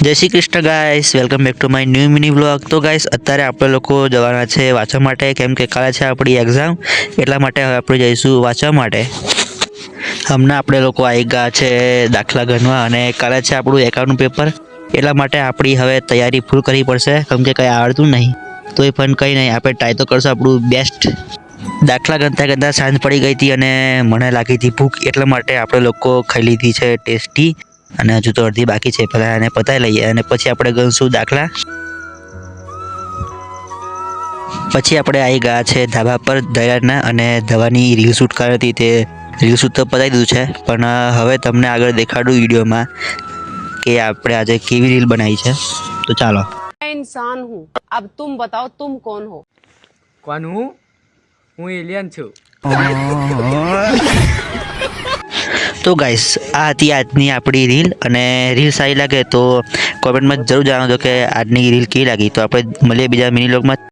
જય Shri Krishna guys, welcome back to my new mini vlog. તો guys અત્યારે આપણે લોકો જવાના છે વાંચવા માટે, કેમ કે કાલે છે આપણી એક્ઝામ, એટલા માટે હવે આપણે જઈશું વાંચવા માટે. હમણાં આપણે લોકો આવી ગયા છે દાખલા ગણવા, અને કાલે છે આપણું એકાઉન્ટનું પેપર, એટલા માટે આપણી હવે તૈયારી ફૂલ કરવી પડશે, કેમ કે કંઈ આવડતું નહીં. તો એ પણ કંઈ નહીં, આપણે ટ્રાય તો કરશું આપણું બેસ્ટ. દાખલા ગણતા ગણતા સાંજ પડી ગઈ હતી અને મને લાગી હતી ભૂખ, એટલા માટે આપણે લોકો ખાઈ લીધી છે ટેસ્ટી, અને હજુ તો અડધી બાકી છે. પહેલાં એને પતાવી લઈએ અને પછી આપણે ગણશું દાખલા. પછી આપણે આવી ગયા છે ધાબા પર દયાના, અને દવાની રીલ શૂટ કરી હતી, તે રીલ શૂટ તો પતાવી દીધું છે, પણ હવે તમને આગળ દેખાડું વિડીયોમાં કે આપણે આજે કેવી રીલ બનાવી છે. તો ચાલો. इंसान हूँ, अब तुम बताओ तुम कौन हो? કોણ હું એલિયન છું. તો ગાઈસ આ હતી આજની આપણી રીલ, અને રીલ સારી લાગે તો કોમેન્ટમાં જરૂર જણાવજો કે આજની રીલ કેવી લાગી. તો આપણે મળીએ બીજા મિની વ્લોગમાં.